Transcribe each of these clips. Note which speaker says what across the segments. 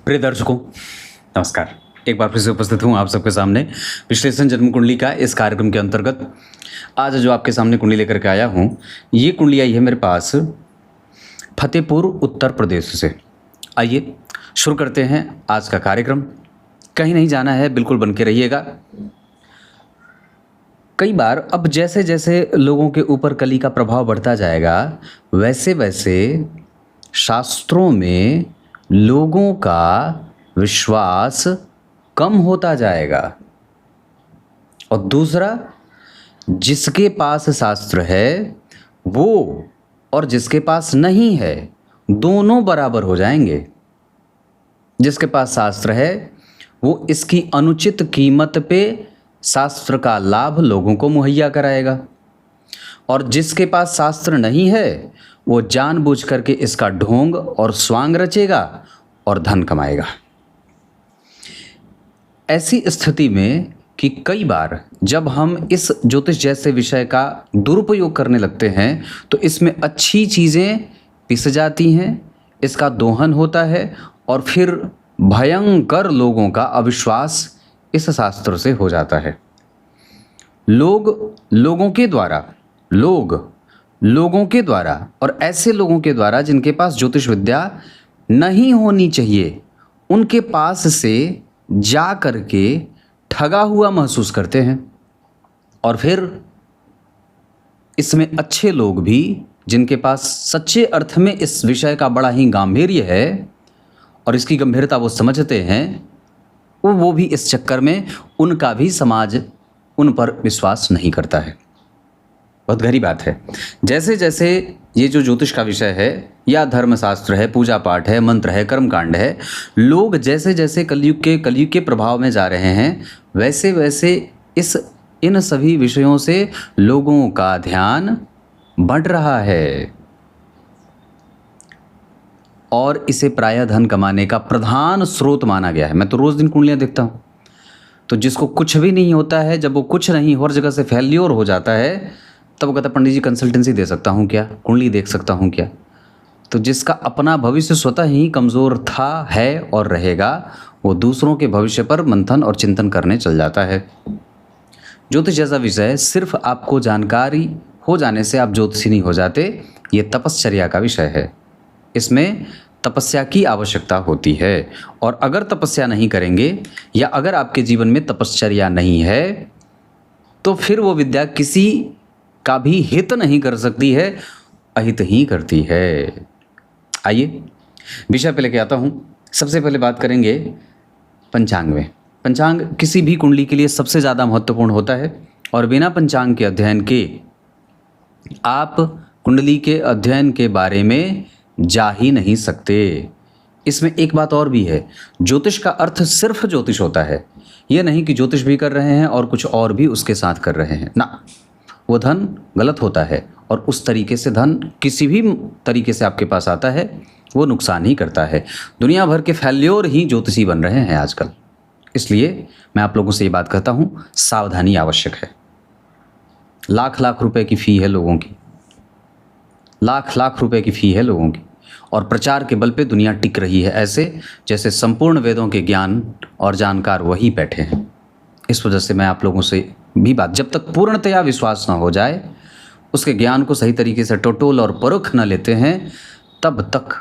Speaker 1: प्रिय दर्शकों, नमस्कार। एक बार फिर से उपस्थित हूँ आप सबके सामने विश्लेषण जन्म कुंडली का इस कार्यक्रम के अंतर्गत। आज जो आपके सामने कुंडली लेकर के आया हूँ, ये कुंडली आई है मेरे पास फतेहपुर उत्तर प्रदेश से। आइए शुरू करते हैं आज का कार्यक्रम। कहीं नहीं जाना है, बिल्कुल बन के रहिएगा। कई बार अब जैसे जैसे लोगों के ऊपर कली का प्रभाव बढ़ता जाएगा, वैसे वैसे शास्त्रों में लोगों का विश्वास कम होता जाएगा। और दूसरा, जिसके पास शास्त्र है वो और जिसके पास नहीं है, दोनों बराबर हो जाएंगे। जिसके पास शास्त्र है वो इसकी अनुचित कीमत पे शास्त्र का लाभ लोगों को मुहैया कराएगा, और जिसके पास शास्त्र नहीं है वो जानबूझ करके इसका ढोंग और स्वांग रचेगा और धन कमाएगा। ऐसी स्थिति में कि कई बार जब हम इस ज्योतिष जैसे विषय का दुरुपयोग करने लगते हैं तो इसमें अच्छी चीज़ें पिस जाती हैं, इसका दोहन होता है और फिर भयंकर लोगों का अविश्वास इस शास्त्र से हो जाता है। लोगों के द्वारा और ऐसे लोगों के द्वारा जिनके पास ज्योतिष विद्या नहीं होनी चाहिए, उनके पास से जा करके ठगा हुआ महसूस करते हैं। और फिर इसमें अच्छे लोग भी, जिनके पास सच्चे अर्थ में इस विषय का बड़ा ही गांभीर्य है और इसकी गंभीरता वो समझते हैं, वो भी इस चक्कर में उनका भी समाज उन पर विश्वास नहीं करता है। बहुत गहरी बात है। जैसे जैसे ये जो ज्योतिष का विषय है या धर्मशास्त्र है, पूजा पाठ है, मंत्र है, कर्मकांड है, लोग जैसे जैसे कलयुग के प्रभाव में जा रहे हैं, वैसे वैसे इन सभी विषयों से लोगों का ध्यान बढ़ रहा है और इसे प्रायः धन कमाने का प्रधान स्रोत माना गया है। मैं तो रोज़ दिन कुंडलियाँ देखता हूँ, तो जिसको कुछ भी नहीं होता है, जब वो कुछ नहीं हर जगह से फेल्योर हो जाता है, तब वो कहता पंडित जी कंसल्टेंसी दे सकता हूँ क्या, कुंडली देख सकता हूँ क्या। तो जिसका अपना भविष्य स्वतः ही कमज़ोर था, है और रहेगा, वो दूसरों के भविष्य पर मंथन और चिंतन करने चल जाता है। ज्योतिष जैसा विषय सिर्फ आपको जानकारी हो जाने से आप ज्योतिषी नहीं हो जाते। ये तपश्चर्या का विषय है, इसमें तपस्या की आवश्यकता होती है। और अगर तपस्या नहीं करेंगे या अगर आपके जीवन में तपश्चर्या नहीं है तो फिर वो विद्या किसी का भी हित नहीं कर सकती है, अहित ही करती है। आइए विषय पे लेके आता हूँ। सबसे पहले बात करेंगे पंचांग में। पंचांग किसी भी कुंडली के लिए सबसे ज़्यादा महत्वपूर्ण होता है और बिना पंचांग के अध्ययन के आप कुंडली के अध्ययन के बारे में जा ही नहीं सकते। इसमें एक बात और भी है, ज्योतिष का अर्थ सिर्फ ज्योतिष होता है, ये नहीं कि ज्योतिष भी कर रहे हैं और कुछ और भी उसके साथ कर रहे हैं ना। वो धन गलत होता है और उस तरीके से धन किसी भी तरीके से आपके पास आता है वो नुकसान ही करता है। दुनिया भर के फेल्योर ही ज्योतिषी बन रहे हैं आजकल। इसलिए मैं आप लोगों से ये बात कहता हूँ, सावधानी आवश्यक है। लाख लाख रुपए की फ़ी है लोगों की, लाख लाख रुपए की फ़ी है लोगों की, और प्रचार के बल पे दुनिया टिक रही है, ऐसे जैसे संपूर्ण वेदों के ज्ञान और जानकार वही बैठे हैं। इस वजह से मैं आप लोगों से भी बात, जब तक पूर्णतया विश्वास ना हो जाए, उसके ज्ञान को सही तरीके से टटोल और परख न लेते हैं, तब तक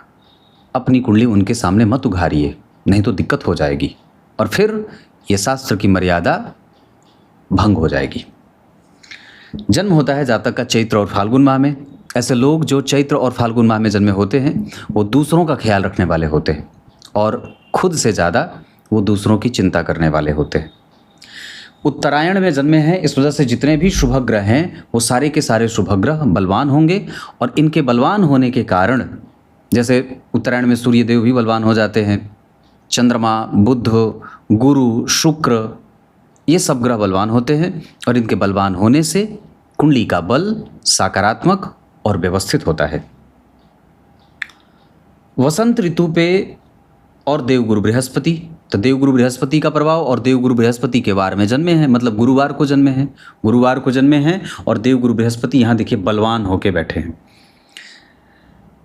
Speaker 1: अपनी कुंडली उनके सामने मत उघारिए, नहीं तो दिक्कत हो जाएगी और फिर ये शास्त्र की मर्यादा भंग हो जाएगी। जन्म होता है जातक का चैत्र और फाल्गुन माह में। ऐसे लोग जो चैत्र और फाल्गुन माह में जन्मे होते हैं वो दूसरों का ख्याल रखने वाले होते हैं और खुद से ज़्यादा वो दूसरों की चिंता करने वाले होते हैं। उत्तरायण में जन्मे हैं, इस वजह से जितने भी शुभ ग्रह हैं वो सारे के सारे शुभ ग्रह बलवान होंगे। और इनके बलवान होने के कारण, जैसे उत्तरायण में सूर्य देव भी बलवान हो जाते हैं, चंद्रमा, बुध, गुरु, शुक्र, ये सब ग्रह बलवान होते हैं और इनके बलवान होने से कुंडली का बल सकारात्मक और व्यवस्थित होता है। वसंत ऋतु पे और देवगुरु बृहस्पति, तो देवगुरु बृहस्पति का प्रभाव, और देवगुरु बृहस्पति के वार में जन्मे हैं, मतलब गुरुवार को जन्मे हैं और देवगुरु बृहस्पति यहाँ देखिए बलवान होके बैठे हैं।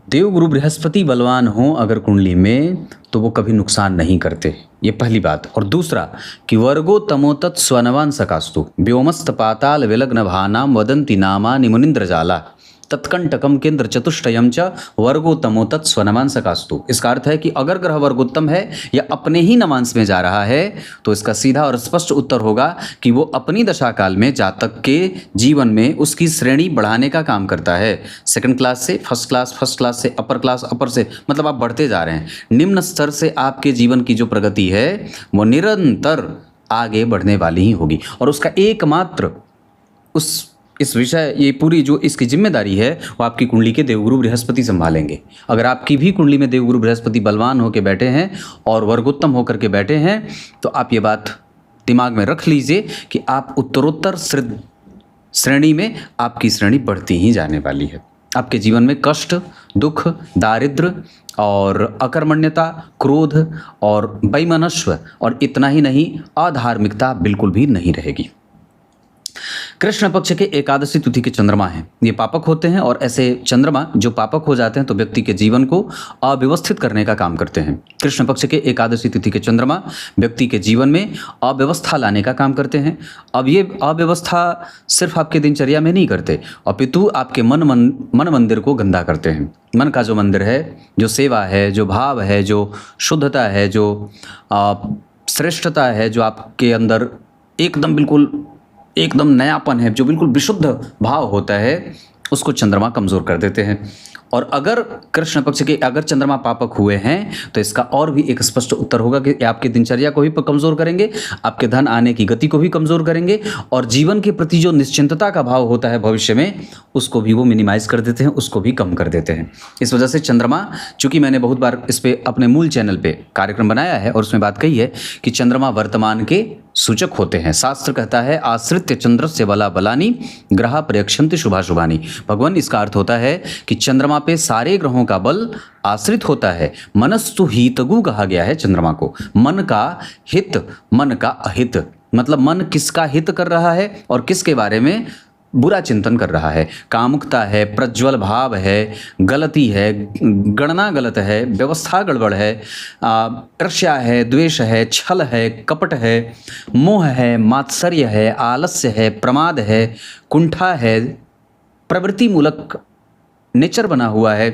Speaker 1: देवगुरु बृहस्पति बलवान हो अगर कुंडली में तो वो कभी नुकसान नहीं करते, ये पहली बात। और दूसरा कि वर्गो तमोतत् स्वनवान सकास्तु व्योमस्त पाताल विलग्न भानाम वदंती नामा निमुनिंद्र जाला तत्कंटकम केंद्र चतुष्टयम च वर्गो तमोतत् स्वनवान सकास्तु। इसका अर्थ है कि अगर ग्रह वर्गोत्तम है या अपने ही नवांश में जा रहा है तो इसका सीधा और स्पष्ट उत्तर होगा कि वो अपनी दशा काल में जातक के जीवन में उसकी श्रेणी बढ़ाने का काम करता है। सेकंड क्लास से फर्स्ट क्लास, फर्स्ट क्लास से अपर क्लास, अपर से मतलब आप बढ़ते जा रहे हैं। निम्न स्तर से आपके जीवन की जो प्रगति है वो निरंतर आगे बढ़ने वाली ही होगी। और उसका एकमात्र इस विषय, ये पूरी जो इसकी जिम्मेदारी है वो आपकी कुंडली के देवगुरु बृहस्पति संभालेंगे। अगर आपकी भी कुंडली में देवगुरु बृहस्पति बलवान होकर बैठे हैं और वर्गोत्तम होकर के बैठे हैं तो आप ये बात दिमाग में रख लीजिए कि आप उत्तरोत्तर श्रेणी में आपकी श्रेणी बढ़ती ही जाने वाली है। आपके जीवन में कष्ट, दुख, दारिद्र और अकर्मण्यता, क्रोध और वैमनस्व और इतना ही नहीं, अधार्मिकता बिल्कुल भी नहीं रहेगी। कृष्ण पक्ष के एकादशी तिथि के चंद्रमा हैं, ये पापक होते हैं और ऐसे चंद्रमा जो पापक हो जाते हैं तो व्यक्ति के जीवन को अव्यवस्थित करने का काम करते हैं। कृष्ण पक्ष के एकादशी तिथि के चंद्रमा व्यक्ति के जीवन में अव्यवस्था लाने का काम करते हैं। अब ये अव्यवस्था सिर्फ आपके दिनचर्या में नहीं करते, अपितु आपके मन मंदिर को गंदा करते हैं। मन का जो मंदिर है, जो सेवा है, जो भाव है, जो शुद्धता है, जो श्रेष्ठता है, जो आपके अंदर एकदम नयापन है, जो बिल्कुल विशुद्ध भाव होता है, उसको चंद्रमा कमज़ोर कर देते हैं। और अगर कृष्ण पक्ष के अगर चंद्रमा पापक हुए हैं तो इसका और भी एक स्पष्ट उत्तर होगा कि आपकी दिनचर्या को भी कमज़ोर करेंगे, आपके धन आने की गति को भी कमज़ोर करेंगे और जीवन के प्रति जो निश्चिंतता का भाव होता है भविष्य में, उसको भी वो मिनिमाइज़ कर देते हैं, उसको भी कम कर देते हैं। इस वजह से चंद्रमा, चूँकि मैंने बहुत बार इस पर अपने मूल चैनल पर कार्यक्रम बनाया है और उसमें बात कही है कि चंद्रमा वर्तमान के सूचक होते हैं। शास्त्र कहता है आश्रित्य चंद्रस्य बला बलानी ग्रह प्रयक्षन्ति शुभाशुभानी। भगवान, इसका अर्थ होता है कि चंद्रमा पे सारे ग्रहों का बल आश्रित होता है। मनस्तु हितगु कहा गया है चंद्रमा को, मन का हित, मन का अहित, मतलब मन किसका हित कर रहा है और किसके बारे में बुरा चिंतन कर रहा है। कामुकता है, प्रज्वल भाव है, गलती है, गणना गलत है, व्यवस्था गड़बड़ है, ईर्ष्या है, द्वेष है, छल है, कपट है, मोह है, मात्सर्य है, आलस्य है, प्रमाद है, कुंठा है, प्रवृत्ति मूलक नेचर बना हुआ है,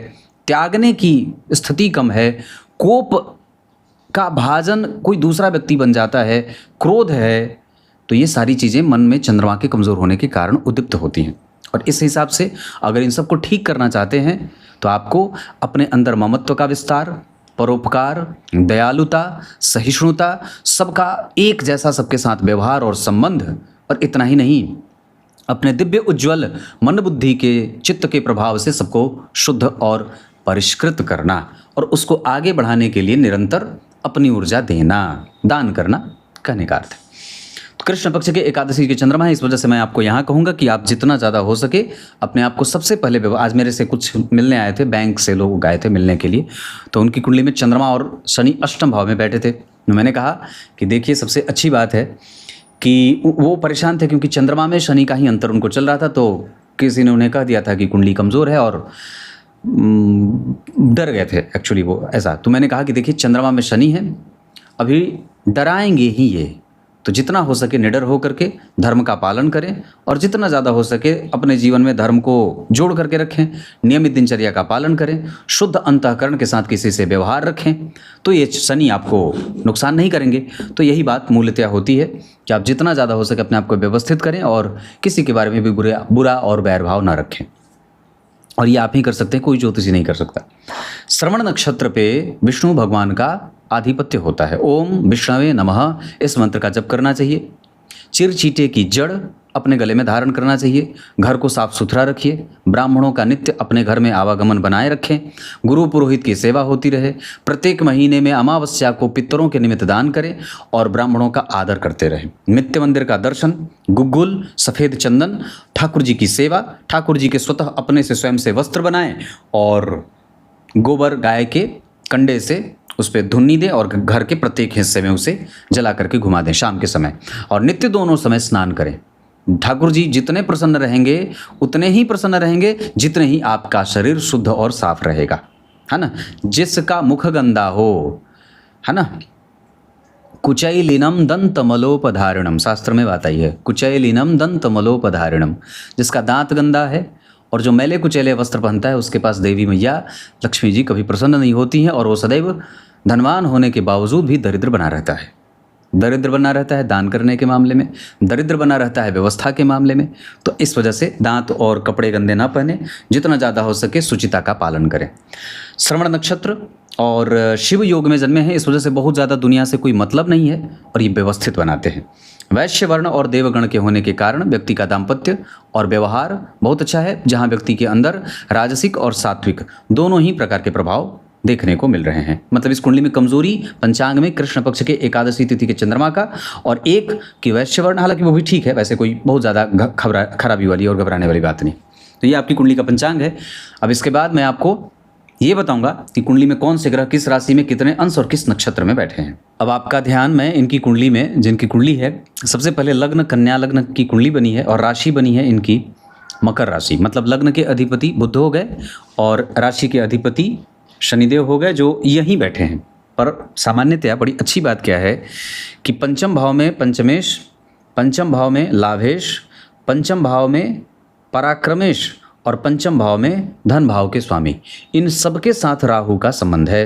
Speaker 1: त्यागने की स्थिति कम है, कोप का भाजन कोई दूसरा व्यक्ति बन जाता है, क्रोध है, तो ये सारी चीज़ें मन में चंद्रमा के कमज़ोर होने के कारण उद्दीप्त होती हैं। और इस हिसाब से अगर इन सबको ठीक करना चाहते हैं तो आपको अपने अंदर ममत्व का विस्तार, परोपकार, दयालुता, सहिष्णुता, सबका एक जैसा सबके साथ व्यवहार और संबंध, और इतना ही नहीं, अपने दिव्य उज्ज्वल मन बुद्धि के चित्त के प्रभाव से सबको शुद्ध और परिष्कृत करना और उसको आगे बढ़ाने के लिए निरंतर अपनी ऊर्जा देना, दान करना कहने का अर्थ है। कृष्ण पक्ष के एकादशी के चंद्रमा है, इस वजह से मैं आपको यहाँ कहूँगा कि आप जितना ज़्यादा हो सके अपने आप को सबसे पहले, आज मेरे से कुछ मिलने आए थे, बैंक से लोग आए थे मिलने के लिए, तो उनकी कुंडली में चंद्रमा और शनि अष्टम भाव में बैठे थे। मैंने कहा कि देखिए सबसे अच्छी बात है कि वो परेशान थे क्योंकि चंद्रमा में शनि का ही अंतर उनको चल रहा था, तो किसी ने उन्हें कह दिया था कि कुंडली कमज़ोर है और डर गए थे एक्चुअली वो ऐसा। तो मैंने कहा कि देखिए चंद्रमा में शनि है, अभी डराएंगे ही ये, तो जितना हो सके निडर होकर के धर्म का पालन करें और जितना ज़्यादा हो सके अपने जीवन में धर्म को जोड़ करके रखें, नियमित दिनचर्या का पालन करें, शुद्ध अंतःकरण के साथ किसी से व्यवहार रखें, तो ये शनि आपको नुकसान नहीं करेंगे। तो यही बात मूलतः होती है कि आप जितना ज़्यादा हो सके अपने आप को व्यवस्थित करें और किसी के बारे में भी बुरा और बैरभाव ना रखें, और ये आप ही कर सकते हैं, कोई ज्योतिषी नहीं कर सकता। श्रवण नक्षत्र पे विष्णु भगवान का आधिपत्य होता है। ओम विष्णवे नमः इस मंत्र का जप करना चाहिए। चिरचीटे की जड़ अपने गले में धारण करना चाहिए। घर को साफ सुथरा रखिए। ब्राह्मणों का नित्य अपने घर में आवागमन बनाए रखें। गुरु पुरोहित की सेवा होती रहे। प्रत्येक महीने में अमावस्या को पितरों के निमित्त दान करें और ब्राह्मणों का आदर करते रहें। नित्य मंदिर का दर्शन, गुग्गुल, सफ़ेद चंदन, ठाकुर जी की सेवा, ठाकुर जी के स्वतः अपने से स्वयं से वस्त्र बनाएं और गोबर गाय के कंडे से उस पर धुन्नी दें और घर के प्रत्येक हिस्से में उसे जला करके घुमा दें शाम के समय, और नित्य दोनों समय स्नान करें। ठाकुर जी जितने प्रसन्न रहेंगे उतने ही प्रसन्न रहेंगे जितने ही आपका शरीर शुद्ध और साफ रहेगा, है ना। जिसका मुख गंदा हो, है ना, कुचैलिनम दंतमलोपधारिणम, शास्त्र में बात आई है, कुचैलिनम दंतमलोपधारिणम। जिसका दांत गंदा है और जो मैले कुचैले वस्त्र पहनता है उसके पास देवी मैया लक्ष्मी जी कभी प्रसन्न नहीं होती हैं, और वो सदैव धनवान होने के बावजूद भी दरिद्र बना रहता है। दरिद्र बना रहता है दान करने के मामले में, दरिद्र बना रहता है व्यवस्था के मामले में। तो इस वजह से दांत और कपड़े गंदे ना पहने, जितना ज़्यादा हो सके शुचिता का पालन करें। श्रवण नक्षत्र और शिव योग में जन्मे हैं, इस वजह से बहुत ज़्यादा दुनिया से कोई मतलब नहीं है और ये व्यवस्थित बनाते हैं। वैश्य वर्ण और देवगण के होने के कारण व्यक्ति का दाम्पत्य और व्यवहार बहुत अच्छा है, जहाँ व्यक्ति के अंदर राजसिक और सात्विक दोनों ही प्रकार के प्रभाव देखने को मिल रहे हैं। मतलब इस कुंडली में कमजोरी पंचांग में कृष्ण पक्ष के एकादशी तिथि के चंद्रमा का और एक की वैश्य वर्ण, हालांकि वो भी ठीक है, वैसे कोई बहुत ज़्यादा खराबी वाली और घबराने वाली बात नहीं। तो ये आपकी कुंडली का पंचांग है। अब इसके बाद मैं आपको ये बताऊंगा कि कुंडली में कौन से ग्रह किस राशि में कितने अंश और किस नक्षत्र में बैठे हैं। अब आपका ध्यान मैं इनकी कुंडली में, जिनकी कुंडली है, सबसे पहले लग्न कन्या लग्न की कुंडली बनी है और राशि बनी है इनकी मकर राशि। मतलब लग्न के अधिपति बुध हो गए और राशि के अधिपति शनिदेव हो गए, जो यहीं बैठे हैं। पर सामान्यतया बड़ी अच्छी बात क्या है कि पंचम भाव में पंचमेश, पंचम भाव में लाभेश, पंचम भाव में पराक्रमेश और पंचम भाव में धन भाव के स्वामी, इन सबके साथ राहु का संबंध है।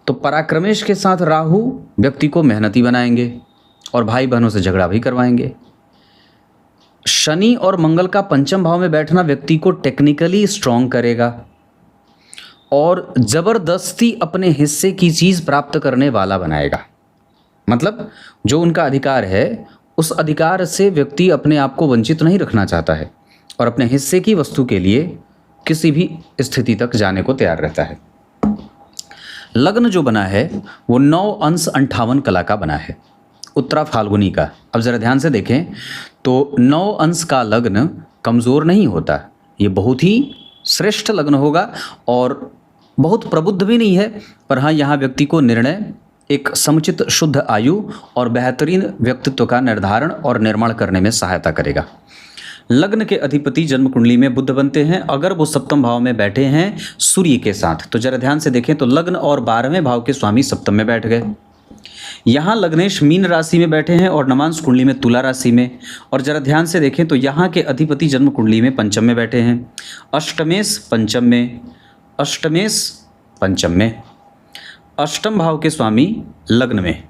Speaker 1: तो पराक्रमेश के साथ राहु व्यक्ति को मेहनती बनाएंगे और भाई बहनों से झगड़ा भी करवाएंगे। शनि और मंगल का पंचम भाव में बैठना व्यक्ति को टेक्निकली स्ट्रांग करेगा और जबरदस्ती अपने हिस्से की चीज़ प्राप्त करने वाला बनाएगा। मतलब जो उनका अधिकार है उस अधिकार से व्यक्ति अपने आप को वंचित नहीं रखना चाहता है और अपने हिस्से की वस्तु के लिए किसी भी स्थिति तक जाने को तैयार रहता है। लग्न जो बना है वो 9 अंश 58 कला का बना है, उत्तरा फाल्गुनी का। अब ज़रा ध्यान से देखें तो 9 अंश का लग्न कमज़ोर नहीं होता, ये बहुत ही श्रेष्ठ लग्न होगा और बहुत प्रबुद्ध भी नहीं है। पर हाँ, यहाँ व्यक्ति को निर्णय, एक समुचित शुद्ध आयु और बेहतरीन व्यक्तित्व का निर्धारण और निर्माण करने में सहायता करेगा। लग्न के अधिपति जन्म कुंडली में बुध बनते हैं अगर वो सप्तम भाव में बैठे हैं सूर्य के साथ। तो जरा ध्यान से देखें तो लग्न और 12वें भाव के स्वामी सप्तम में बैठ गए। यहाँ लग्नेश मीन राशि में बैठे हैं और नवांश कुंडली में तुला राशि में। और जरा ध्यान से देखें तो यहाँ के अधिपति जन्म कुंडली में पंचम में बैठे हैं, अष्टमेश पंचम में, अष्टमेश पंचम में, अष्टम भाव के स्वामी लग्न में।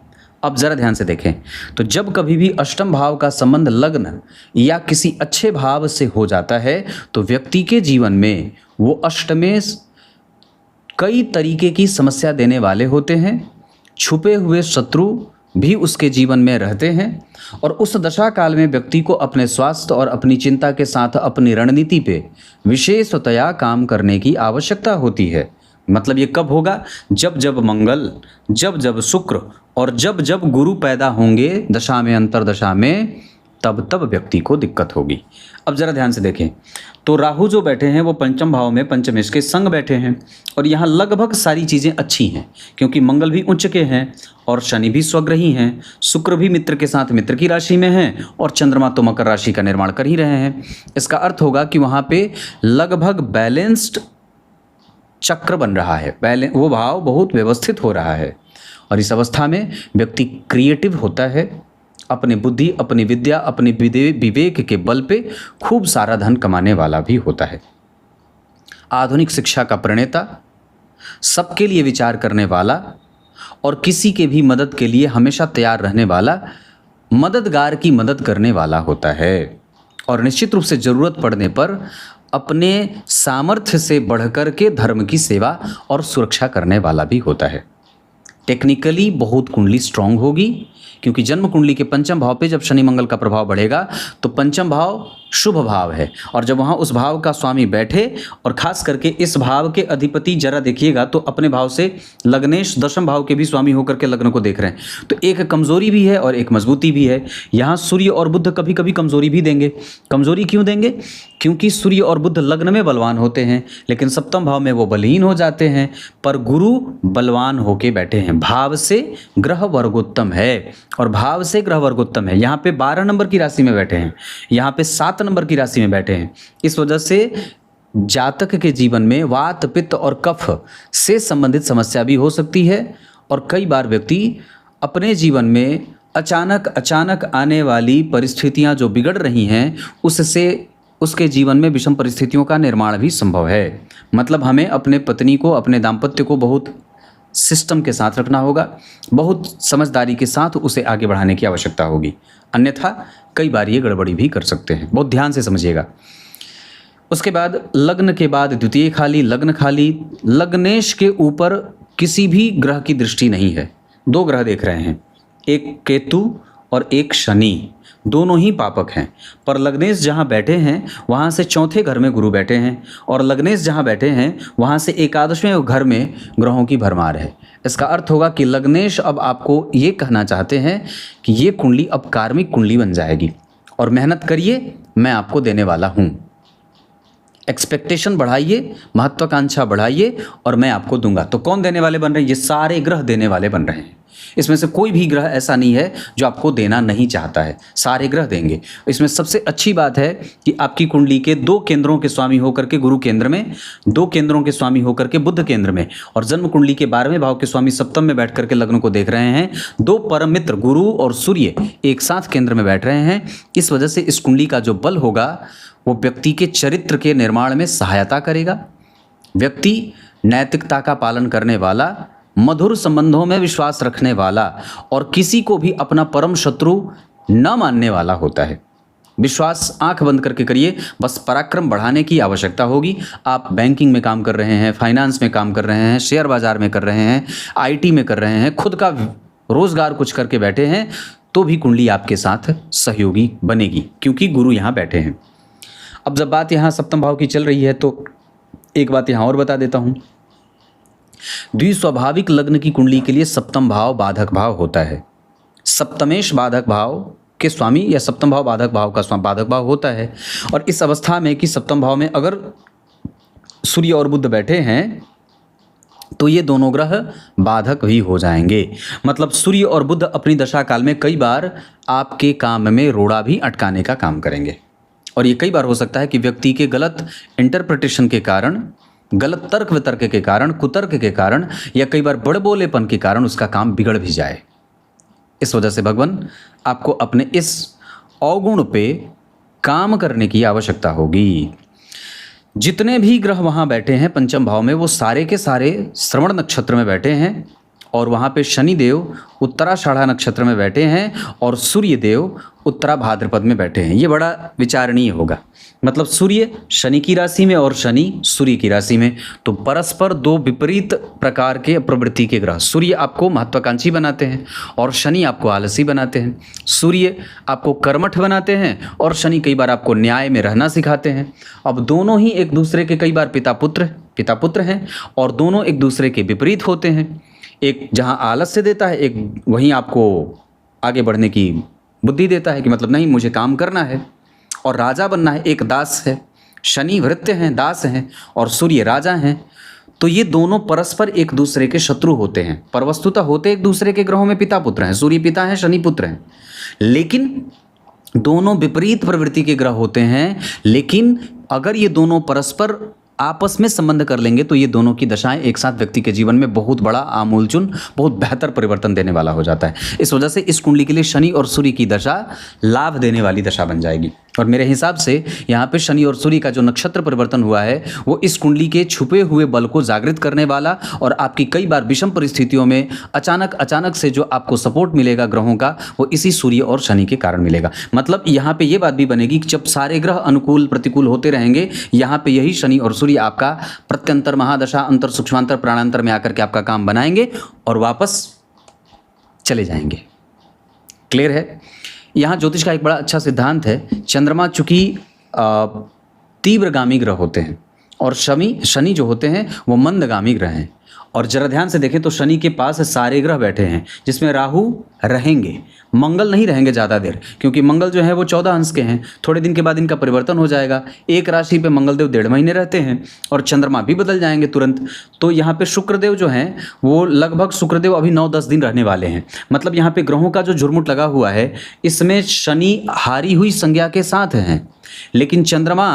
Speaker 1: अब ज़रा ध्यान से देखें तो जब कभी भी अष्टम भाव का संबंध लग्न या किसी अच्छे भाव से हो जाता है तो व्यक्ति के जीवन में वो अष्टमेश कई तरीके की समस्या देने वाले होते हैं। छुपे हुए शत्रु भी उसके जीवन में रहते हैं और उस दशा काल में व्यक्ति को अपने स्वास्थ्य और अपनी चिंता के साथ अपनी रणनीति पे विशेषतया काम करने की आवश्यकता होती है। मतलब ये कब होगा? जब जब मंगल, जब जब शुक्र और जब जब गुरु पैदा होंगे दशा में, अंतरदशा में, तब तब व्यक्ति को दिक्कत होगी। अब जरा ध्यान से देखें तो राहु जो बैठे हैं वो पंचम भाव में पंचमेश के संग बैठे हैं और यहाँ लगभग सारी चीज़ें अच्छी हैं क्योंकि मंगल भी उच्च के हैं और शनि भी स्वग्रही हैं, शुक्र भी मित्र के साथ मित्र की राशि में हैं और चंद्रमा तो मकर राशि का निर्माण कर ही रहे हैं। इसका अर्थ होगा कि वहाँ पे लगभग बैलेंस्ड चक्र बन रहा है, वो भाव बहुत व्यवस्थित हो रहा है और इस अवस्था में व्यक्ति क्रिएटिव होता है, अपनी बुद्धि, अपनी विद्या, अपने विवेक के बल पे खूब सारा धन कमाने वाला भी होता है। आधुनिक शिक्षा का प्रणेता, सबके लिए विचार करने वाला और किसी के भी मदद के लिए हमेशा तैयार रहने वाला, मददगार की मदद करने वाला होता है और निश्चित रूप से ज़रूरत पड़ने पर अपने सामर्थ्य से बढ़कर के धर्म की सेवा और सुरक्षा करने वाला भी होता है। टेक्निकली बहुत कुंडली स्ट्रांग होगी क्योंकि जन्म कुंडली के पंचम भाव पे जब शनि मंगल का प्रभाव बढ़ेगा तो पंचम भाव शुभ भाव है और जब वहाँ उस भाव का स्वामी बैठे और खास करके इस भाव के अधिपति जरा देखिएगा तो अपने भाव से लग्नेश दशम भाव के भी स्वामी होकर के लग्न को देख रहे हैं। तो एक कमजोरी भी है और एक मजबूती भी है। यहाँ सूर्य और बुध कभी कभी कमजोरी भी देंगे। कमजोरी क्यों देंगे? क्योंकि सूर्य और बुध लग्न में बलवान होते हैं लेकिन सप्तम भाव में वो बलहीन हो जाते हैं, पर गुरु बलवान होके बैठे हैं, हैं। भाव से ग्रह वर्गोत्तम है, और भाव से ग्रह वर्गोत्तम है। यहाँ पे 12 नंबर की राशि में बैठे हैं, यहाँ पे 7 नंबर की राशि में बैठे हैं। इस वजह से जातक के जीवन में वात, पित्त और कफ से संबंधित समस्या भी हो सकती है, और कई बार व्यक्ति अपने जीवन में अचानक आने वाली परिस्थितियां जो बिगड़ रही हैं, उससे उसके जीवन में विषम परिस्थितियों का निर्माण भी संभव है। मतलब हमें अपने पत्नी को, अपने दाम्पत्य को बहुत सिस्टम के साथ रखना होगा, बहुत समझदारी के साथ उसे आगे बढ़ाने की आवश्यकता होगी, अन्यथा कई बार ये गड़बड़ी भी कर सकते हैं। बहुत ध्यान से समझिएगा। उसके बाद लग्न के बाद द्वितीय खाली, लग्न खाली। लग्नेश के ऊपर किसी भी ग्रह की दृष्टि नहीं है। 2 ग्रह देख रहे हैं, एक केतु और एक शनि, दोनों ही पापक हैं। पर लग्नेश जहाँ बैठे हैं वहाँ से चौथे घर में गुरु बैठे हैं, और लग्नेश जहाँ बैठे हैं वहाँ से एकादशवें घर में ग्रहों की भरमार है। इसका अर्थ होगा कि लग्नेश अब आपको ये कहना चाहते हैं कि ये कुंडली अब कार्मिक कुंडली बन जाएगी, और मेहनत करिए, मैं आपको देने वाला हूँ। एक्सपेक्टेशन बढ़ाइए, महत्वाकांक्षा बढ़ाइए, और मैं आपको दूंगा। तो कौन देने वाले बन रहे हैं? ये सारे ग्रह देने वाले बन रहे हैं। इसमें से कोई भी ग्रह ऐसा नहीं है जो आपको देना नहीं चाहता है, सारे ग्रह देंगे। इसमें सबसे अच्छी बात है कि आपकी कुंडली के 2 केंद्रों के स्वामी होकर के गुरु केंद्र में, 2 केंद्रों के स्वामी होकर के बुध केंद्र में, और जन्म कुंडली के 12वें भाव के स्वामी सप्तम में बैठ करके लग्न को देख रहे हैं। 2 परम मित्र गुरु और सूर्य एक साथ केंद्र में बैठ रहे हैं। इस वजह से इस कुंडली का जो बल होगा वो व्यक्ति के चरित्र के निर्माण में सहायता करेगा। व्यक्ति नैतिकता का पालन करने वाला, मधुर संबंधों में विश्वास रखने वाला, और किसी को भी अपना परम शत्रु न मानने वाला होता है। विश्वास आंख बंद करके करिए, बस पराक्रम बढ़ाने की आवश्यकता होगी। आप बैंकिंग में काम कर रहे हैं, फाइनेंस में काम कर रहे हैं, शेयर बाजार में कर रहे हैं, IT में कर रहे हैं, खुद का रोजगार कुछ करके बैठे हैं, तो भी कुंडली आपके साथ सहयोगी बनेगी, क्योंकि गुरु यहाँ बैठे हैं। अब जब बात यहाँ सप्तम भाव की चल रही है तो एक बात यहाँ और बता देता हूँ। द्विस्वाभाविक लग्न की कुंडली के लिए सप्तम भाव बाधक भाव होता है। सप्तमेश बाधक भाव के स्वामी, या सप्तम भाव बाधक भाव का बाधक भाव होता है। और इस अवस्था में कि सप्तम भाव में अगर सूर्य और बुध बैठे हैं तो ये दोनों ग्रह बाधक भी हो जाएंगे। मतलब सूर्य और बुध अपनी दशा काल में कई बार आपके काम में रोड़ा भी अटकाने का काम करेंगे, और ये कई बार हो सकता है कि व्यक्ति के गलत इंटरप्रिटेशन के कारण, गलत तर्क वितर्क के कारण, कुतर्क के कारण, या कई बार बड़बोलेपन के कारण उसका काम बिगड़ भी जाए। इस वजह से भगवान आपको अपने इस अवगुण पे काम करने की आवश्यकता होगी। जितने भी ग्रह वहाँ बैठे हैं पंचम भाव में, वो सारे के सारे श्रवण नक्षत्र में बैठे हैं, और वहाँ पे शनि देव उत्तराषाढ़ा नक्षत्र में बैठे हैं, और सूर्य देव उत्तरा भाद्रपद में बैठे हैं। ये बड़ा विचारणीय होगा। मतलब सूर्य शनि की राशि में और शनि सूर्य की राशि में, तो परस्पर 2 विपरीत प्रकार के प्रवृत्ति के ग्रह। सूर्य आपको महत्वाकांक्षी बनाते हैं और शनि आपको आलसी बनाते हैं। सूर्य आपको कर्मठ बनाते हैं और शनि कई बार आपको न्याय में रहना सिखाते हैं। अब दोनों ही एक दूसरे के कई बार पिता पुत्र हैं, और दोनों एक दूसरे के विपरीत होते हैं। एक जहाँ आलस्य देता है, एक वहीं आपको आगे बढ़ने की बुद्धि देता है कि मतलब नहीं, मुझे काम करना है और राजा बनना है। एक दास है, शनि भृत्य हैं, दास हैं, और सूर्य राजा हैं। तो ये दोनों परस्पर एक दूसरे के शत्रु होते हैं। पर वस्तुतः होते एक दूसरे के ग्रहों में पिता पुत्र हैं, सूर्य पिता हैं, शनि पुत्र हैं, लेकिन दोनों विपरीत प्रवृत्ति के ग्रह होते हैं। लेकिन अगर ये दोनों परस्पर आपस में संबंध कर लेंगे तो ये दोनों की दशाएं एक साथ व्यक्ति के जीवन में बहुत बड़ा आमूलचूल, बहुत बेहतर परिवर्तन देने वाला हो जाता है। इस वजह से इस कुंडली के लिए शनि और सूर्य की दशा लाभ देने वाली दशा बन जाएगी। और मेरे हिसाब से यहाँ पे शनि और सूर्य का जो नक्षत्र परिवर्तन हुआ है वो इस कुंडली के छुपे हुए बल को जागृत करने वाला, और आपकी कई बार विषम परिस्थितियों में अचानक से जो आपको सपोर्ट मिलेगा ग्रहों का, वो इसी सूर्य और शनि के कारण मिलेगा। मतलब यहाँ पे ये बात भी बनेगी कि जब सारे ग्रह अनुकूल प्रतिकूल होते रहेंगे, यहाँ पे यही शनि और सूर्य आपका प्रत्यंतर, महादशा, अंतर, सूक्ष्मांतर, प्राणांतर में आकर के आपका काम बनाएंगे और वापस चले जाएंगे। क्लियर है? यहाँ ज्योतिष का एक बड़ा अच्छा सिद्धांत है। चंद्रमा चूंकि तीव्रगामी ग्रह होते हैं और शनि जो होते हैं वो मंदगामी ग्रह हैं, और जरा ध्यान से देखें तो शनि के पास सारे ग्रह बैठे हैं, जिसमें राहु रहेंगे, मंगल नहीं रहेंगे ज़्यादा देर, क्योंकि मंगल जो है वो 14 अंश के हैं। थोड़े दिन के बाद इनका परिवर्तन हो जाएगा। एक राशि पे मंगलदेव 1.5 महीने रहते हैं और चंद्रमा भी बदल जाएंगे तुरंत। तो यहाँ पे शुक्रदेव जो हैं वो लगभग शुक्रदेव अभी 9-10 दिन रहने वाले हैं। मतलब यहाँ पे ग्रहों का जो झुरमुट लगा हुआ है, इसमें शनि हारी हुई संज्ञा के साथ हैं, लेकिन चंद्रमा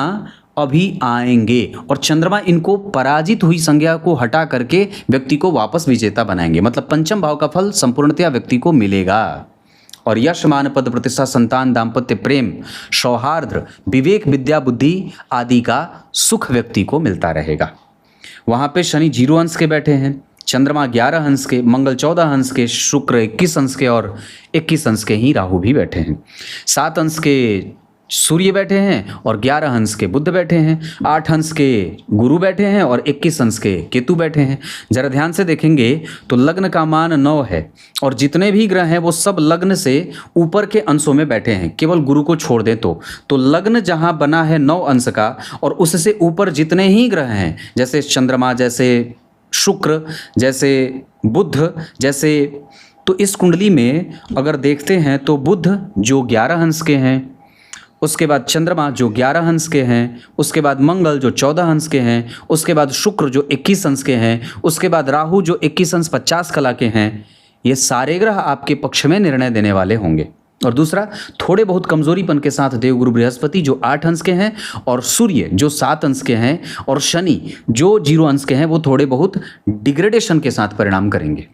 Speaker 1: अभी आएंगे और चंद्रमा इनको पराजित हुई संज्ञा को हटा करके व्यक्ति को वापस विजेता बनाएंगे। मतलब पंचम भाव का फल संपूर्णतया व्यक्ति को मिलेगा और यश मान पद प्रतिष्ठा संतान दाम्पत्य प्रेम सौहार्द विवेक विद्या बुद्धि आदि का सुख व्यक्ति को मिलता रहेगा। वहाँ पे शनि 0 अंश के बैठे हैं, चंद्रमा 11 अंश के, मंगल 14 अंश के, शुक्र 21 अंश के और 21 अंश के ही राहु भी बैठे हैं। 7 अंश के सूर्य बैठे हैं और 11 अंश के बुध बैठे हैं, 8 अंश के गुरु बैठे हैं और 21 अंश के केतु बैठे हैं। जरा ध्यान से देखेंगे तो लग्न का मान 9 है और जितने भी ग्रह हैं वो सब लग्न से ऊपर के अंशों में बैठे हैं, केवल गुरु को छोड़ दें तो लग्न जहां बना है 9 अंश का और उससे ऊपर जितने ही ग्रह हैं, जैसे चंद्रमा, जैसे शुक्र, जैसे बुध, जैसे, तो इस कुंडली में अगर देखते हैं तो बुध जो 11 अंश के हैं, उसके बाद चंद्रमा जो 11 अंश के हैं, उसके बाद मंगल जो 14 अंश के हैं, उसके बाद शुक्र जो 21 अंश के हैं, उसके बाद राहु जो 21 अंश 50 कला के हैं। ये सारे ग्रह आपके पक्ष में निर्णय देने वाले होंगे। और दूसरा, थोड़े बहुत कमजोरीपन के साथ देवगुरु बृहस्पति जो 8 अंश के हैं और सूर्य जो 7 अंश के हैं और शनि जो 0 अंश के हैं, वो थोड़े बहुत डिग्रेडेशन के साथ परिणाम करेंगे।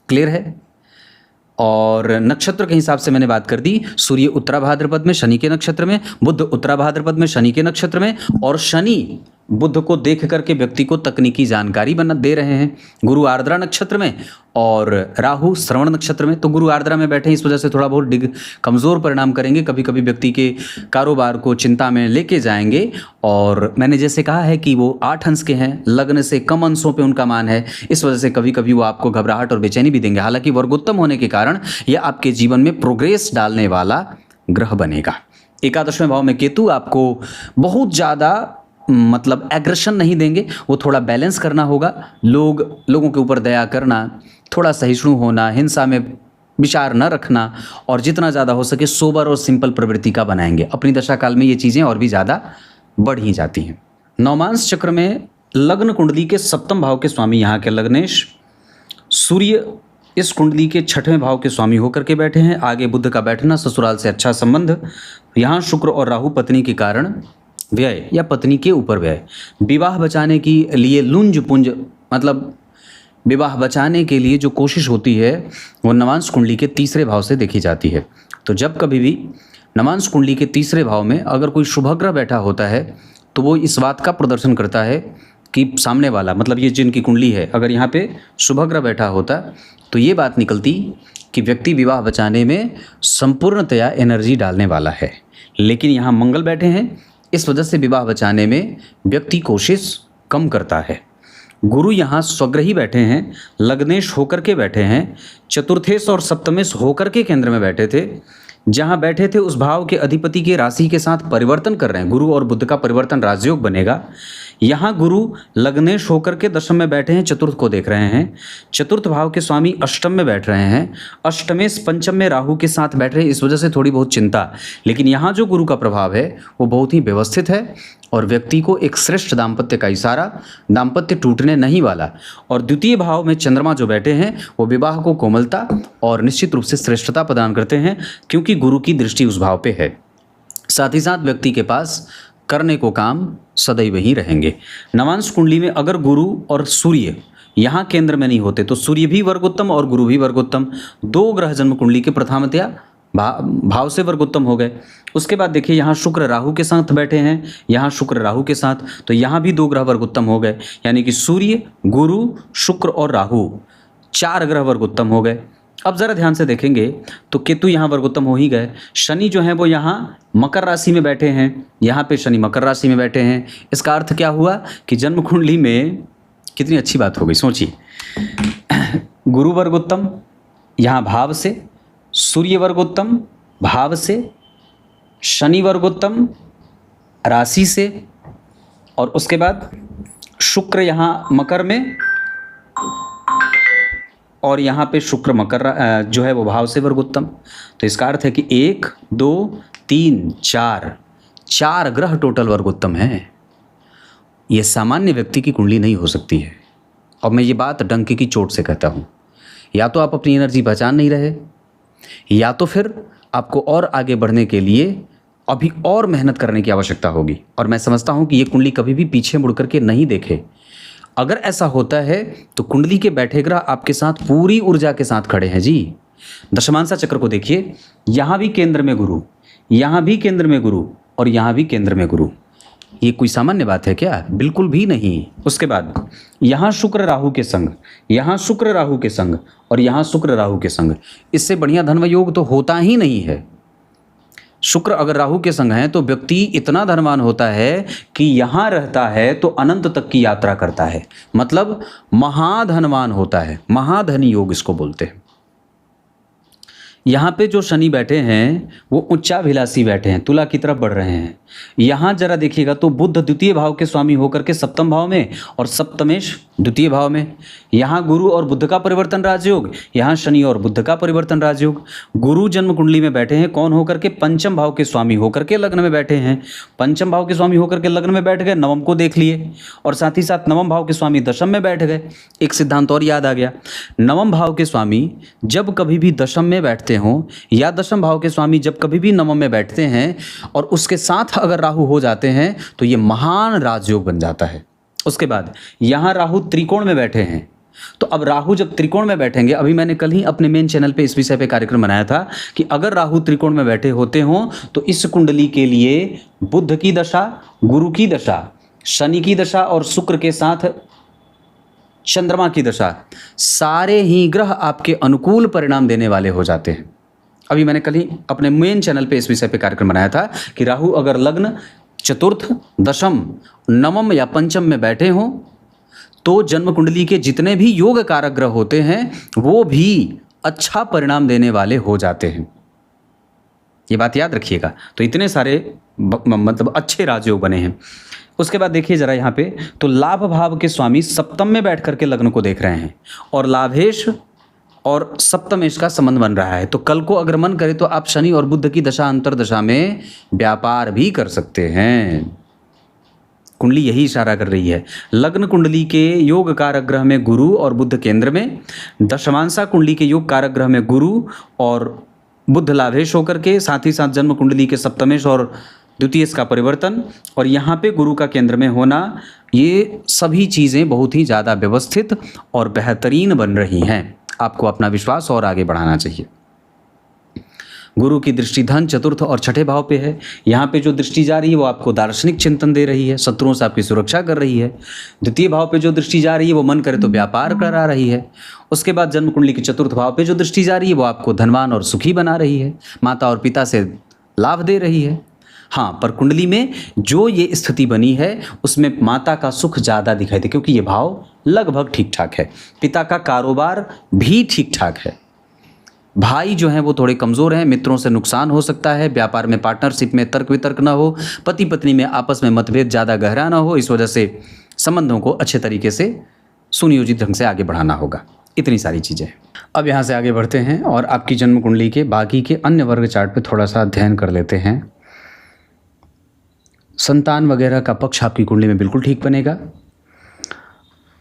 Speaker 1: क्लियर है? और नक्षत्र के हिसाब से मैंने बात कर दी। सूर्य उत्तरा भाद्रपद में शनि के नक्षत्र में, बुध उत्तरा भाद्रपद में शनि के नक्षत्र में, और शनि बुध को देख करके व्यक्ति को तकनीकी जानकारी दे रहे हैं। गुरु आर्द्रा नक्षत्र में और राहु श्रवण नक्षत्र में। तो गुरु आर्द्रा में बैठे, इस वजह से थोड़ा बहुत कमज़ोर परिणाम करेंगे, कभी कभी व्यक्ति के कारोबार को चिंता में लेके जाएंगे। और मैंने जैसे कहा है कि वो 8 अंश के हैं, लग्न से कम अंशों पे उनका मान है, इस वजह से कभी कभी वो आपको घबराहट और बेचैनी भी देंगे। हालांकि वर्गोत्तम होने के कारण यह आपके जीवन में प्रोग्रेस डालने वाला ग्रह बनेगा। 11वें भाव में केतु आपको बहुत ज़्यादा मतलब एग्रेशन नहीं देंगे, वो थोड़ा बैलेंस करना होगा। लोगों के ऊपर दया करना, थोड़ा सहिष्णु होना, हिंसा में विचार न रखना और जितना ज़्यादा हो सके सोबर और सिंपल प्रवृत्ति का बनाएंगे। अपनी दशा काल में ये चीज़ें और भी ज़्यादा बढ़ ही जाती हैं। नवमांश चक्र में लग्न कुंडली के 7वें भाव के स्वामी यहाँ के लग्नेश सूर्य इस कुंडली के 6वें भाव के स्वामी होकर के बैठे हैं। आगे बुध का बैठना, ससुराल से अच्छा संबंध, यहाँ शुक्र और राहु पत्नी के कारण व्यय या पत्नी के ऊपर व्यय, विवाह बचाने के लिए लुंज पुंज, मतलब विवाह बचाने के लिए जो कोशिश होती है वो नवांश कुंडली के 3रे भाव से देखी जाती है। तो जब कभी भी नवांश कुंडली के 3रे भाव में अगर कोई शुभग्रह बैठा होता है तो वो इस बात का प्रदर्शन करता है कि सामने वाला, मतलब ये जिनकी कुंडली है, अगर यहाँ पे शुभग्रह बैठा होता तो ये बात निकलती कि व्यक्ति विवाह बचाने में संपूर्णतया एनर्जी डालने वाला है। लेकिन यहाँ मंगल बैठे हैं, इस वजह से विवाह बचाने में व्यक्ति कोशिश कम करता है। गुरु यहाँ स्वग्रही बैठे हैं, लग्नेश होकर के बैठे हैं, चतुर्थेश और सप्तमेश होकर के केंद्र में बैठे थे। जहाँ बैठे थे उस भाव के अधिपति के राशि के साथ परिवर्तन कर रहे हैं। गुरु और बुध का परिवर्तन राजयोग बनेगा। यहाँ गुरु लग्नेश होकर के 10वें में बैठे हैं, चतुर्थ को देख रहे हैं। चतुर्थ भाव के स्वामी अष्टम में बैठ रहे हैं, अष्टमेश पंचम में राहु के साथ बैठ रहे हैं, इस वजह से थोड़ी बहुत चिंता। लेकिन यहाँ जो गुरु का प्रभाव है वो बहुत ही व्यवस्थित है और व्यक्ति को एक श्रेष्ठ दाम्पत्य का इशारा, दाम्पत्य टूटने नहीं वाला। और द्वितीय भाव में चंद्रमा जो बैठे हैं वो विवाह को कोमलता और निश्चित रूप से श्रेष्ठता प्रदान करते हैं, क्योंकि गुरु की दृष्टि उस भाव पे है। साथ ही साथ व्यक्ति के पास करने को काम सदैव ही रहेंगे। नवांश कुंडली में अगर गुरु और सूर्य यहाँ केंद्र में नहीं होते तो सूर्य भी वर्गोत्तम और गुरु भी वर्गोत्तम, 2 ग्रह जन्म कुंडली के प्रथमतया भाव से वर्गोत्तम हो गए। उसके बाद देखिए यहाँ शुक्र राहु के साथ बैठे हैं, यहाँ शुक्र राहु के साथ, तो यहाँ भी 2 ग्रह वर्गोत्तम हो गए। यानी कि सूर्य, गुरु, शुक्र और राहु 4 ग्रह वर्गोत्तम हो गए। अब ज़रा ध्यान से देखेंगे तो केतु यहाँ वर्गोत्तम हो ही गए। शनि जो है वो यहाँ मकर राशि में बैठे हैं, यहाँ पे शनि मकर राशि में बैठे हैं। इसका अर्थ क्या हुआ कि जन्म कुंडली में कितनी अच्छी बात हो गई, सोचिए। गुरु वर्गोत्तम यहाँ भाव से, सूर्य वर्गोत्तम भाव से, शनि वर्गोत्तम राशि से, और उसके बाद शुक्र यहाँ मकर में और यहाँ पे शुक्र मकर जो है वो भाव से वर्ग उत्तम। तो इसका अर्थ है कि 1 2 3 4 4 ग्रह टोटल वर्ग उत्तम है। ये सामान्य व्यक्ति की कुंडली नहीं हो सकती है। और मैं ये बात डंके की चोट से कहता हूँ, या तो आप अपनी एनर्जी पहचान नहीं रहे, या तो फिर आपको और आगे बढ़ने के लिए अभी और मेहनत करने की आवश्यकता होगी। और मैं समझता हूँ कि ये कुंडली कभी भी पीछे मुड़ करके नहीं देखे। अगर ऐसा होता है तो कुंडली के बैठे ग्रह आपके साथ पूरी ऊर्जा के साथ खड़े हैं जी। दशमांसा चक्र को देखिए, यहाँ भी केंद्र में गुरु, यहाँ भी केंद्र में गुरु और यहाँ भी केंद्र में गुरु। ये कोई सामान्य बात है क्या? बिल्कुल भी नहीं। उसके बाद यहाँ शुक्र राहु के संग, यहाँ शुक्र राहु के संग और यहाँ शुक्र राहु के संग। इससे बढ़िया धनव योग तो होता ही नहीं है। शुक्र अगर राहु के संग है तो व्यक्ति इतना धनवान होता है कि यहाँ रहता है तो अनंत तक की यात्रा करता है, मतलब महाधनवान होता है। महाधनी योग इसको बोलते हैं। यहाँ पे जो शनि बैठे हैं वो उच्चाभिलाषी बैठे हैं, तुला की तरफ बढ़ रहे हैं। यहाँ जरा देखिएगा तो बुध द्वितीय भाव के स्वामी होकर के सप्तम भाव में और सप्तमेश द्वितीय भाव में। यहाँ गुरु और बुध का परिवर्तन राजयोग, यहाँ शनि और बुध का परिवर्तन राजयोग। गुरु जन्म कुंडली में बैठे हैं कौन होकर के? पंचम भाव के स्वामी होकर के लग्न में बैठे हैं। पंचम भाव के स्वामी होकर के लग्न में बैठ गए, नवम को देख लिए, और साथ ही साथ नवम भाव के स्वामी दशम में बैठ गए। एक सिद्धांत और याद आ गया, नवम भाव के स्वामी जब कभी भी दशम में बैठते हों या दशम भाव के स्वामी जब कभी भी नवम में बैठते हैं और उसके साथ अगर राहु हो जाते हैं तो ये महान राजयोग बन जाता है। उसके बाद यहाँ राहु त्रिकोण में बैठे हैं, तो अब राहु जब त्रिकोण में बैठेंगे, अभी मैंने कल ही अपने मेन चैनल पे इस विषय पे कार्यक्रम बनाया था कि अगर राहु त्रिकोण में बैठे होते हों तो इस कुंडली के लिए बुध की दशा, गुरु की दशा, शनि की दशा और शुक्र के साथ चंद्रमा की दशा, सारे ही ग्रह आपके अनुकूल परिणाम देने वाले हो जाते हैं। अभी मैंने कल ही अपने मेन चैनल पे इस विषय पे कार्यक्रम बनाया था कि राहु अगर लग्न, चतुर्थ, दशम, नवम या पंचम में बैठे हों तो जन्म कुंडली के जितने भी योग कारक ग्रह होते हैं वो भी अच्छा परिणाम देने वाले हो जाते हैं। ये बात याद रखिएगा। तो इतने सारे मतलब अच्छे राजयोग बने हैं। उसके बाद देखिए जरा यहाँ पे, तो लाभ भाव के स्वामी सप्तम में बैठ करके लग्न को देख रहे हैं और लाभेश और सप्तमेश का संबंध बन रहा है। तो कल को अगर मन करे तो आप शनि और बुध की दशा अंतरदशा में व्यापार भी कर सकते हैं। कुंडली यही इशारा कर रही है। लग्न कुंडली के योग कारक ग्रह में गुरु और बुध केंद्र में, दशमांसा कुंडली के योग कारक ग्रह में गुरु और बुध लाभेश होकर के, साथ ही साथ जन्म कुंडली के सप्तमेश और द्वितीयेश का परिवर्तन और यहाँ पे गुरु का केंद्र में होना, ये सभी चीज़ें बहुत ही ज़्यादा व्यवस्थित और बेहतरीन बन रही हैं। आपको अपना विश्वास और आगे बढ़ाना चाहिए। गुरु की दृष्टि धन, चतुर्थ और छठे भाव पे है। यहाँ पे जो दृष्टि जा रही है वो आपको दार्शनिक चिंतन दे रही है, शत्रुओं से आपकी सुरक्षा कर रही है। द्वितीय भाव पे जो दृष्टि जा रही है वो मन करे तो व्यापार करा रही है। उसके बाद जन्म कुंडली के चतुर्थ भाव पे जो दृष्टि जा रही है वो आपको धनवान और सुखी बना रही है, माता और पिता से लाभ दे रही है। हाँ, पर कुंडली में जो ये स्थिति बनी है उसमें माता का सुख ज़्यादा दिखाई दे, क्योंकि ये भाव लगभग ठीक ठाक है। पिता का कारोबार भी ठीक ठाक है। भाई जो हैं वो थोड़े कमज़ोर हैं, मित्रों से नुकसान हो सकता है, व्यापार में पार्टनरशिप में तर्क वितर्क ना हो, पति पत्नी में आपस में मतभेद ज़्यादा गहरा ना हो। इस वजह से संबंधों को अच्छे तरीके से सुनियोजित ढंग से आगे बढ़ाना होगा। इतनी सारी चीज़ें। अब यहाँ से आगे बढ़ते हैं और आपकी जन्म कुंडली के बाकी के अन्य वर्ग चार्ट पर थोड़ा सा अध्ययन कर लेते हैं। संतान वगैरह का पक्ष आपकी कुंडली में बिल्कुल ठीक बनेगा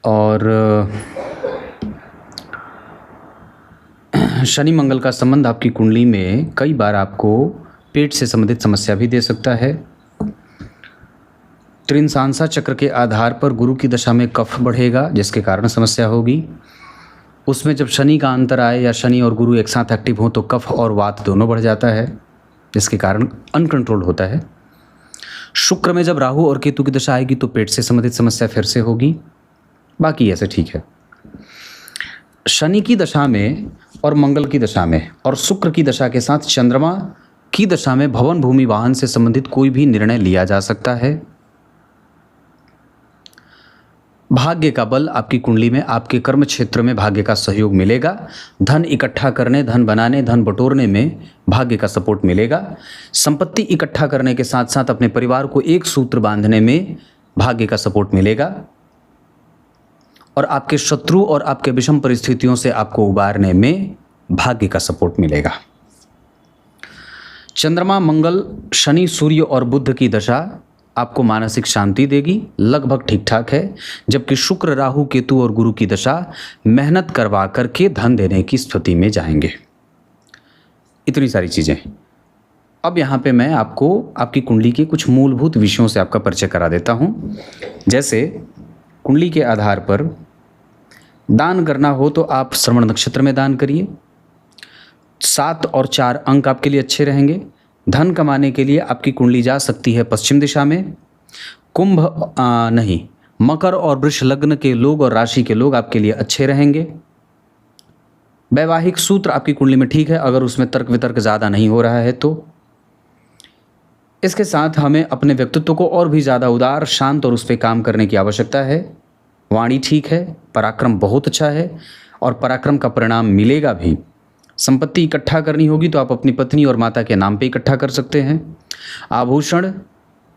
Speaker 1: और शनि मंगल का संबंध आपकी कुंडली में कई बार आपको पेट से संबंधित समस्या भी दे सकता है। त्रिनसांसा चक्र के आधार पर गुरु की दशा में कफ बढ़ेगा जिसके कारण समस्या होगी। उसमें जब शनि का अंतर आए या शनि और गुरु एक साथ एक्टिव हों तो कफ और वात दोनों बढ़ जाता है जिसके कारण अनकंट्रोल होता है। शुक्र में जब राहु और केतु की दशा आएगी तो पेट से संबंधित समस्या फिर से होगी। बाकी ऐसे ठीक है। शनि की दशा में और मंगल की दशा में और शुक्र की दशा के साथ चंद्रमा की दशा में भवन भूमि वाहन से संबंधित कोई भी निर्णय लिया जा सकता है। भाग्य का बल आपकी कुंडली में आपके कर्म क्षेत्र में भाग्य का सहयोग मिलेगा। धन इकट्ठा करने, धन बनाने, धन बटोरने में भाग्य का सपोर्ट मिलेगा। संपत्ति इकट्ठा करने के साथ साथ अपने परिवार को एक सूत्र बांधने में भाग्य का सपोर्ट मिलेगा। और आपके शत्रु और आपके विषम परिस्थितियों से आपको उबारने में भाग्य का सपोर्ट मिलेगा। चंद्रमा, मंगल, शनि, सूर्य और बुध की दशा आपको मानसिक शांति देगी, लगभग ठीक ठाक है। जबकि शुक्र, राहु, केतु और गुरु की दशा मेहनत करवा करके धन देने की स्थिति में जाएंगे। इतनी सारी चीज़ें। अब यहाँ पे मैं आपको आपकी कुंडली के कुछ मूलभूत विषयों से आपका परिचय करा देता हूँ। जैसे कुंडली के आधार पर दान करना हो तो आप श्रवण नक्षत्र में दान करिए। 7 और 4 अंक आपके लिए अच्छे रहेंगे। धन कमाने के लिए आपकी कुंडली जा सकती है पश्चिम दिशा में। मकर और वृष लग्न के लोग और राशि के लोग आपके लिए अच्छे रहेंगे। वैवाहिक सूत्र आपकी कुंडली में ठीक है, अगर उसमें तर्क वितर्क ज़्यादा नहीं हो रहा है तो। इसके साथ हमें अपने व्यक्तित्व को और भी ज़्यादा उदार, शांत और उस पर काम करने की आवश्यकता है। वाणी ठीक है, पराक्रम बहुत अच्छा है और पराक्रम का परिणाम मिलेगा भी। संपत्ति इकट्ठा करनी होगी तो आप अपनी पत्नी और माता के नाम पे इकट्ठा कर सकते हैं। आभूषण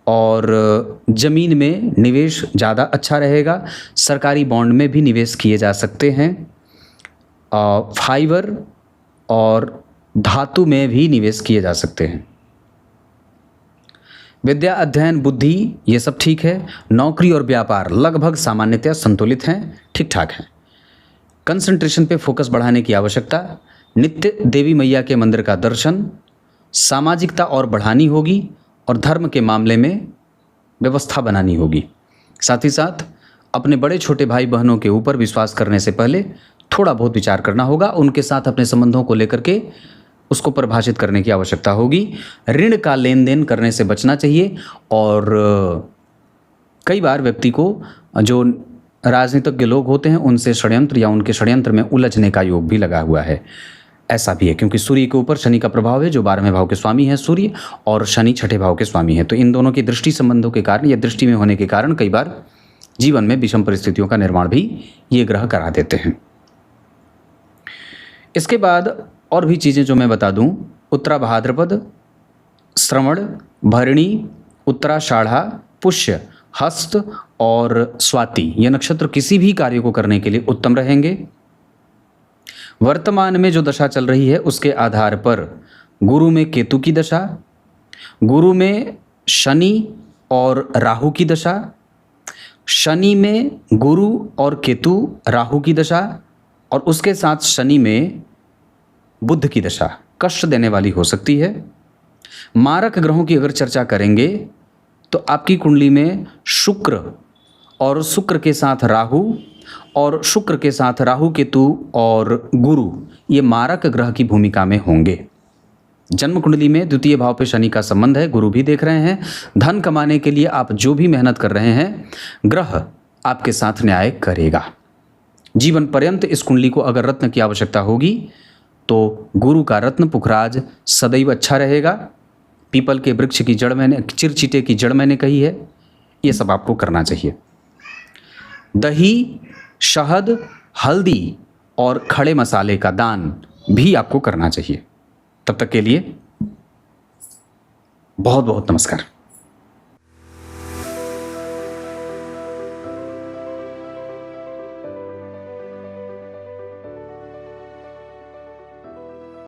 Speaker 1: और जमीन में निवेश ज़्यादा अच्छा रहेगा। सरकारी बॉन्ड में भी निवेश किए जा सकते हैं। फाइबर और धातु में भी निवेश किए जा सकते हैं। विद्या, अध्ययन, बुद्धि ये सब ठीक है। नौकरी और व्यापार लगभग सामान्यतया संतुलित हैं, ठीक ठाक हैं। कंसंट्रेशन पे फोकस बढ़ाने की आवश्यकता। नित्य देवी मैया के मंदिर का दर्शन। सामाजिकता और बढ़ानी होगी और धर्म के मामले में व्यवस्था बनानी होगी। साथ ही साथ अपने बड़े छोटे भाई बहनों के ऊपर विश्वास करने से पहले थोड़ा बहुत विचार करना होगा। उनके साथ अपने संबंधों को लेकर के उसको परिभाषित करने की आवश्यकता होगी। ऋण का लेन देन करने से बचना चाहिए। और कई बार व्यक्ति को जो राजनीतिज्ञ लोग होते हैं उनसे षड्यंत्र या उनके षड्यंत्र में उलझने का योग भी लगा हुआ है। ऐसा भी है क्योंकि सूर्य के ऊपर शनि का प्रभाव है, जो 12वें भाव के स्वामी है सूर्य, और शनि 6ठे भाव के स्वामी है। तो इन दोनों की दृष्टि संबंधों के कारण या दृष्टि में होने के कारण कई बार जीवन में विषम परिस्थितियों का निर्माण भी ये ग्रह करा देते हैं। इसके बाद और भी चीज़ें जो मैं बता दूं, उत्तरा भाद्रपद, श्रवण, भरणी, उत्तराषाढ़ा, पुष्य, हस्त और स्वाति ये नक्षत्र किसी भी कार्य को करने के लिए उत्तम रहेंगे। वर्तमान में जो दशा चल रही है उसके आधार पर गुरु में केतु की दशा, गुरु में शनि और राहु की दशा, शनि में गुरु और केतु राहु की दशा, और उसके साथ शनि में बुध की दशा कष्ट देने वाली हो सकती है। मारक ग्रहों की अगर चर्चा करेंगे तो आपकी कुंडली में शुक्र और शुक्र के साथ राहु और शुक्र के साथ राहु, केतु और गुरु ये मारक ग्रह की भूमिका में होंगे। जन्म कुंडली में द्वितीय भाव पे शनि का संबंध है, गुरु भी देख रहे हैं। धन कमाने के लिए आप जो भी मेहनत कर रहे हैं ग्रह आपके साथ न्याय करेगा। जीवन पर्यंत इस कुंडली को अगर रत्न की आवश्यकता होगी तो गुरु का रत्न पुखराज सदैव अच्छा रहेगा। पीपल के वृक्ष की जड़ मैंने, चिरचीटे की जड़ मैंने कही है, ये सब आपको करना चाहिए। दही, शहद, हल्दी और खड़े मसाले का दान भी आपको करना चाहिए। तब तक के लिए बहुत बहुत नमस्कार।